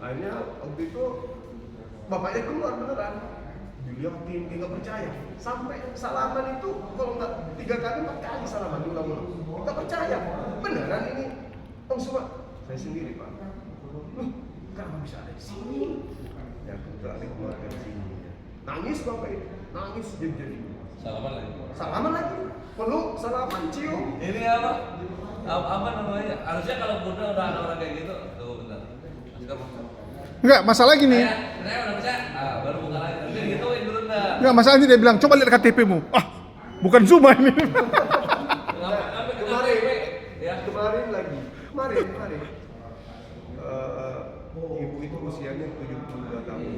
Akhirnya waktu itu bapaknya keluar beneran. Dilihatin, dia nggak percaya. Sampai salaman itu kalau nggak 3 kali 4 kali salaman diulang-ulang. Nggak percaya. Beneran ini Bang Suma? Saya sendiri Pak. Kenapa bisa ada di sini? Ya kebetulan ada keluarga di sini. Nangis bapak itu, nangis jadi. Salaman lagi. Peluk, salaman, cium. Ini apa namanya? Harusnya kalau Bunda udah ada orang kayak gitu, tuh bentar. Enggak, masalah gini. Saya udah bisa, baru buka lagi. Tapi gituin dulu enggak. Enggak, masalahnya dia bilang, coba lihat KTP-mu. Ah, bukan Zuma ini. Kemarin lagi. Ibu itu usianya 72 tahun.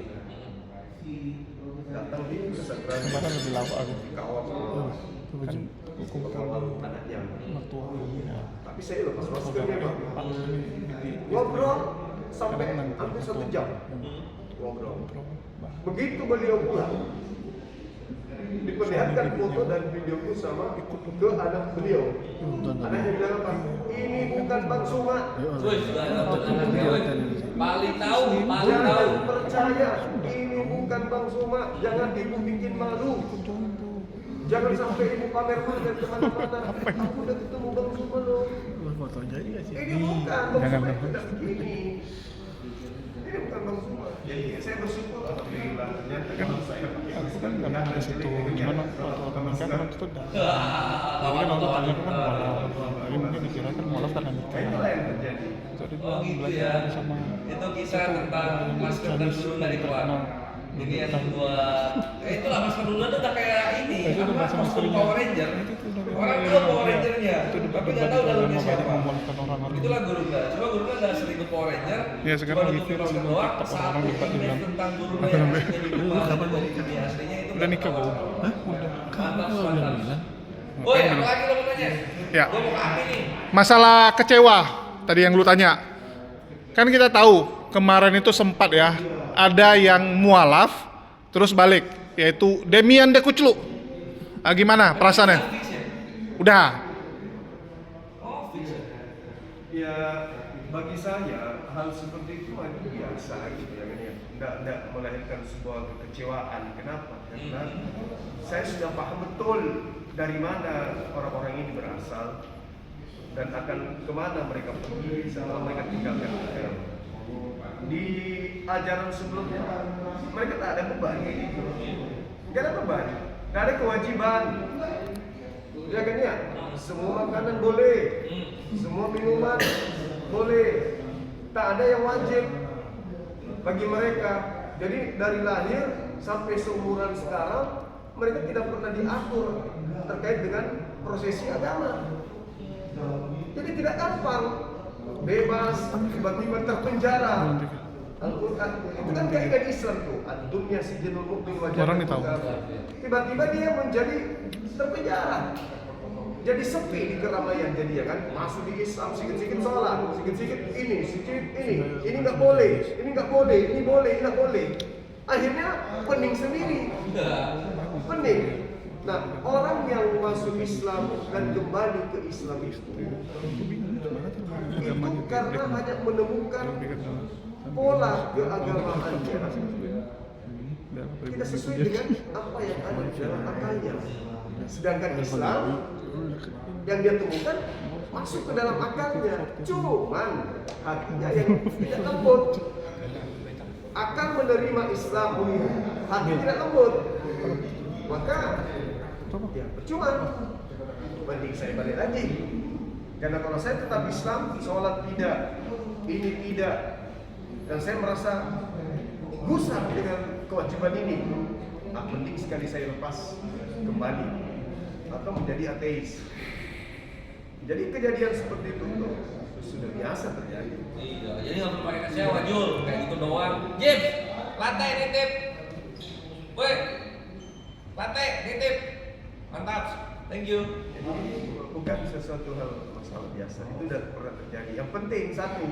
Datang di pesantren. Kemarin lebih lama aku. Kawal Kan kawal anaknya. mertua. Tapi saya lepas maskernya Pak. Ngobrol sampai hampir 1 jam. Ngobrol. Begitu beliau pulang, diperlihatkan foto dan videoku sama ke anak beliau. Anaknya bilang apa? Ini bukan Bang Suma. Paling tahu. Jangan percaya, ini bukan Bang Suma. Jangan ibu bikin malu. Jangan sampai ibu pamer-pamer kemana-mana. Aku udah ketemu Bang Suma loh. Ini bukan Bang Suma, tidak begini. Ini bukan Bang Suma. Jadi saya bersyukur alhamdulillah. Aku kan karena habis itu gimana waktu nikah kan itu dah. Kan waktu tanya kan mualaf. Jadi mungkin dikira kan mualaf karena nikah. Itulah yang terjadi. Jadi Oh dia gitu belajar ya. sama Itu kisah tentang masker dan dulu nggak dikeluar. Jadi yang membuat, itulah masker dulu itu udah kayak ini, itu udah bahasa kostum maskernya. Power Ranger. Orang tahu Power Rangernya, tapi nggak tahu dalamnya siapa. orang-orang. Itulah Gurunda. Coba Gurunda nggak sering ke Power Ranger. Ya, sekarang Coba lagi tutup viral masker di doang. TikTok, Satu orang-orang minta image dibilang. tentang Gurunda yang aslinya di rumah dari dunia aslinya itu. Udah nikah bau. Mantap. Woi, apa lagi lo mau tanya? Ya. Gue mau ke Ami nih. Masalah kecewa tadi yang lu tanya. Kan kita tahu kemarin itu sempat ya ada yang mualaf terus balik, yaitu Demian Dekuclu. Gimana perasaannya? Udah. Ya bagi saya hal seperti itu biasa gitu ya kan ya. Nggak melahirkan sebuah kekecewaan. Kenapa? Karena saya sudah paham betul dari mana orang-orang ini berasal dan akan kemana mereka pergi setelah mereka tinggalkan Israel. Di ajaran sebelumnya mereka tak ada beban, nggak ada beban, nggak ada kewajiban, ya kan ya. Semua makanan boleh, semua minuman boleh, tak ada yang wajib bagi mereka. Jadi dari lahir sampai seumuran sekarang mereka tidak pernah diatur terkait dengan prosesi agama. Jadi tidak gampang, bebas, tiba-tiba terpenjara. Al-Quran itu kan kaidah Islam tuh, ad-dunya sijnul mu'min wa jannatun nar. Tiba-tiba dia menjadi terpenjara. Jadi sepi di keramaian jadi ya kan, masuk di Islam sikit-sikit sholat, sikit-sikit ini, sikit ini nggak boleh, ini nggak boleh, ini boleh, ini nggak boleh. Akhirnya pening sendiri, pening. Nah, orang yang masuk Islam dan kembali ke Islam itu karena hanya menemukan pola keagamaannya tidak sesuai dengan apa yang ada di dalam akalnya. Sedangkan Islam yang dia temukan masuk ke dalam akalnya, cuman hatinya yang tidak lembut. Akal menerima Islam, hati tidak lembut, maka ya percuma. Mending saya balik lagi. Karena kalau saya tetap Islam, sholat tidak, ini tidak, dan saya merasa gusar dengan kewajiban ini, mending sekali saya lepas kembali atau menjadi ateis. Jadi kejadian seperti itu sudah biasa terjadi. Iya, jadi nggak perlu pakai kecewa, Jul, kayak gitu doang. James, latte nitip. Woi, latte nitip. Mantap, thank you. Jadi bukan sesuatu hal masalah biasa, itu sudah pernah terjadi. Yang penting satu,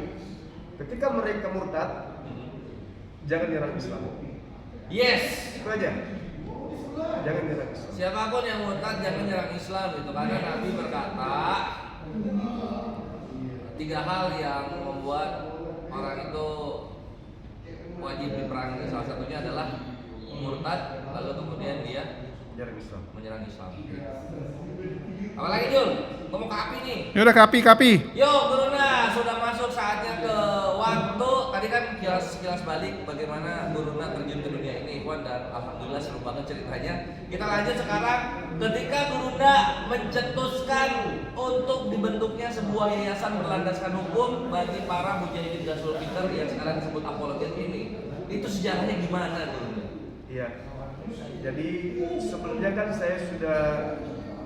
ketika mereka murtad, jangan nyerang Islam. Yes. Itu aja. Jangan nyerang Islam. Siapapun yang murtad jangan nyerang Islam itu karena Nabi berkata 3 hal yang membuat orang itu sekarang ini salah satunya adalah murtad, lalu kemudian dia Menyerang Islam. menyerang Islam. Apalagi Jul, ngomong ke api nih. Ini udah kapi. Yo Guruna, sudah masuk saatnya ke waktu. Tadi kan kilas balik bagaimana Guruna terjun ke dunia ini, Ikhwan, dan alhamdulillah seru banget ceritanya. Kita lanjut sekarang ketika Guruna mencetuskan untuk dibentuknya sebuah yayasan berlandaskan hukum bagi para mujahidin Gasul Fikr yang sekarang disebut apologet ini. Itu sejarahnya gimana Guruna? Iya. Jadi sebelumnya kan saya sudah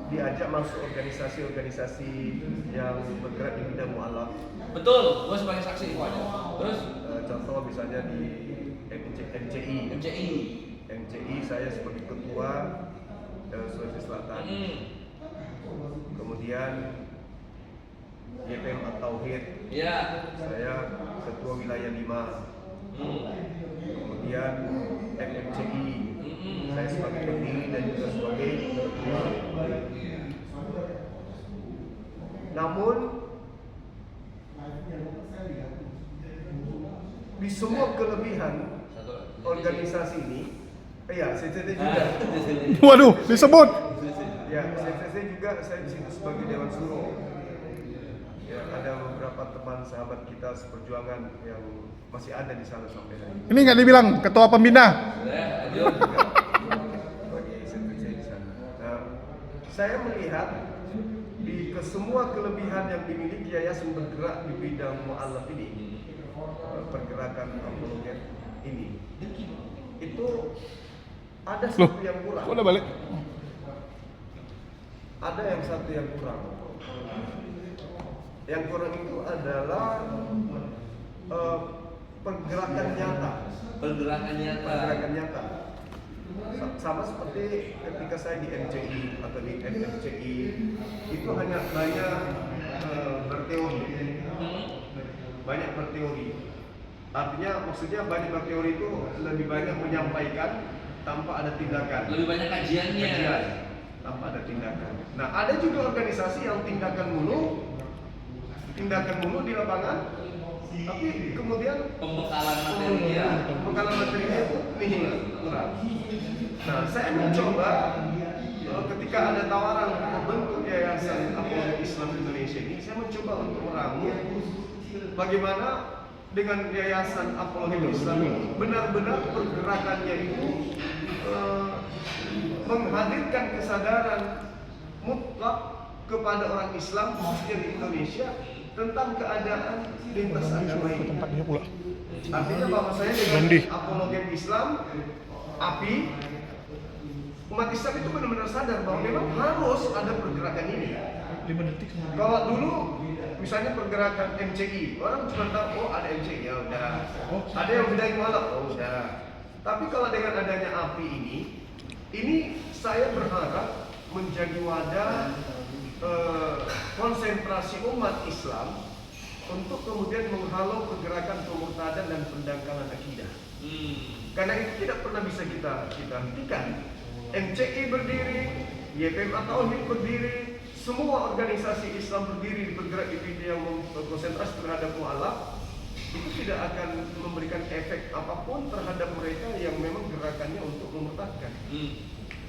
diajak masuk organisasi-organisasi yang bergerak di bidang mualaf. Betul, gue sebagai saksi Ikhwan. Terus Contoh misalnya di MCI. MCI saya sebagai ketua Sulawesi Selatan. Kemudian YPM At-Tauhid. ya. Saya ketua wilayah 5. Kemudian MMCI. Saya sebagai pendiri dan juga sebagai ketua. Namun di semua kelebihan organisasi ini, ya CCT juga. Waduh, disebut. Ya, CCT juga saya di situ sebagai Dewan Suro. Ya, ada beberapa teman sahabat kita seperjuangan yang masih ada di sana sampai hari ini. Ini nggak dibilang ketua pembina. Bagi CCT di sana. Nah, saya melihat di kesemua kelebihan yang dimiliki yayasan bergerak di bidang mu'alaf ini, pergerakan apologet ini, itu ada satu yang kurang. Kok udah balik? Ada yang satu yang kurang. Yang kurang itu adalah pergerakan nyata. Pergerakan nyata. Sama seperti ketika saya di MCI atau di MMCI, itu hanya banyak berteori. Banyak berteori. Artinya maksudnya banyak berteori itu lebih banyak menyampaikan tanpa ada tindakan. Lebih banyak kajiannya. Tanpa ada tindakan. Nah, ada juga organisasi yang tindakan mulu di lapangan, tapi kemudian Pembekalan materinya itu nihil, kurang. Nah, saya mencoba ketika ada tawaran membentuk yayasan apologet Islam Indonesia ini, saya mencoba untuk meramu bagaimana dengan yayasan apologet Islam ini benar-benar pergerakannya itu menghadirkan kesadaran mutlak kepada orang Islam khususnya di Indonesia tentang keadaan lintas agama ini. Artinya bahwa saya dengan apologet Islam, API, umat Islam itu benar-benar sadar bahwa memang harus ada pergerakan ini. Kalau dulu misalnya pergerakan MCI, orang cuma tahu oh ada MCI, ya udah. Ada yang bidang mualaf, oh udah. Tapi kalau dengan adanya API ini saya berharap menjadi wadah konsentrasi umat Islam untuk kemudian menghalau pergerakan pemurtadan dan pendangkalan akidah. Karena itu tidak pernah bisa kita hentikan. MCI berdiri, YPM At-Tauhid berdiri, semua organisasi Islam berdiri bergerak di bidang yang konsentrasi terhadap mualaf, itu tidak akan memberikan efek apapun terhadap mereka yang memang gerakannya untuk memurtadkan.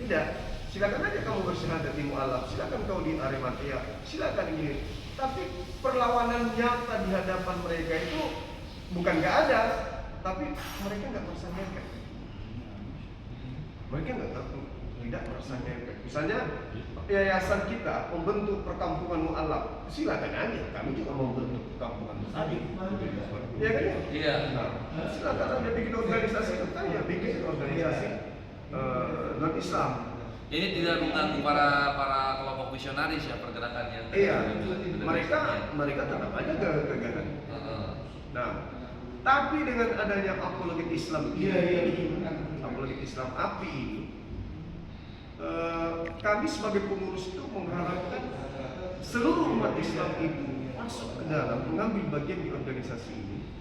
Tidak. Silakan aja kamu bersyahadat di mualaf, silakan kau di Arimatea, silakan ini. Tapi perlawanan nyata di hadapan mereka itu bukan nggak ada, tapi mereka nggak merasa ngefek. Mereka tidak merasa ngefek. Misalnya yayasan kita membentuk perkampungan mualaf, silakan aja. Kami juga mau membentuk perkampungan tadi. Iya kan? Iya. Nah, silakan aja bikin organisasi kita, ya bikin organisasi non-Islam. Ini tidak mengganggu para kelompok misionaris ya pergerakannya. Iya, mereka tetap aja gagahan. Nah, tapi dengan adanya apologet Islam ini, apologet Islam API ini, kami sebagai pengurus itu mengharapkan seluruh umat Islam itu masuk ke dalam, mengambil bagian di organisasi ini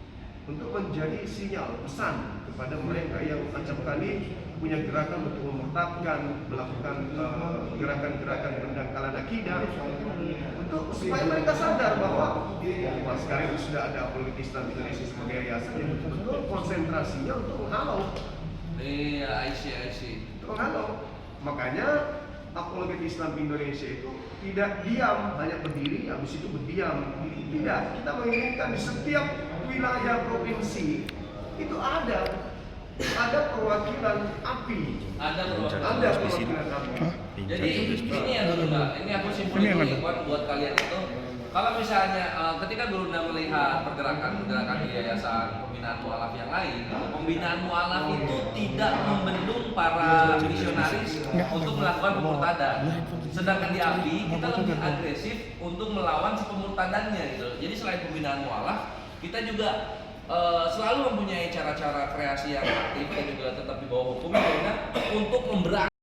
untuk menjadi sinyal pesan kepada mereka yang acap kali punya gerakan untuk memurtadkan, melakukan gerakan-gerakan pendangkalan akidah, untuk supaya mereka sadar bahwa wah, sekarang itu sudah ada apologetik Islam Indonesia sebagai yayasan yang betul-betul konsentrasinya untuk menghalau. Iya, I see. Untuk menghalau. Makanya apologetik Islam Indonesia itu tidak diam, hanya berdiri, habis itu berdiam. Tidak, kita menginginkan di setiap wilayah provinsi itu ada perwakilan API. Ada perwakilan. Ada perwakilan API. Jadi ini yang Gurunda, ini aku simpulin dulu Ikhwan buat kalian itu. Kalau misalnya ketika Gurunda melihat pergerakan di yayasan pembinaan mualaf yang lain, pembinaan mualaf itu tidak membendung para misionaris untuk melakukan pemurtadan. Sedangkan di API kita lebih agresif untuk melawan si pemurtadannya gitu. Jadi selain pembinaan mualaf, kita juga selalu mempunyai cara-cara kreasi yang aktif dan juga tetap di bawah hukum karena untuk memberantas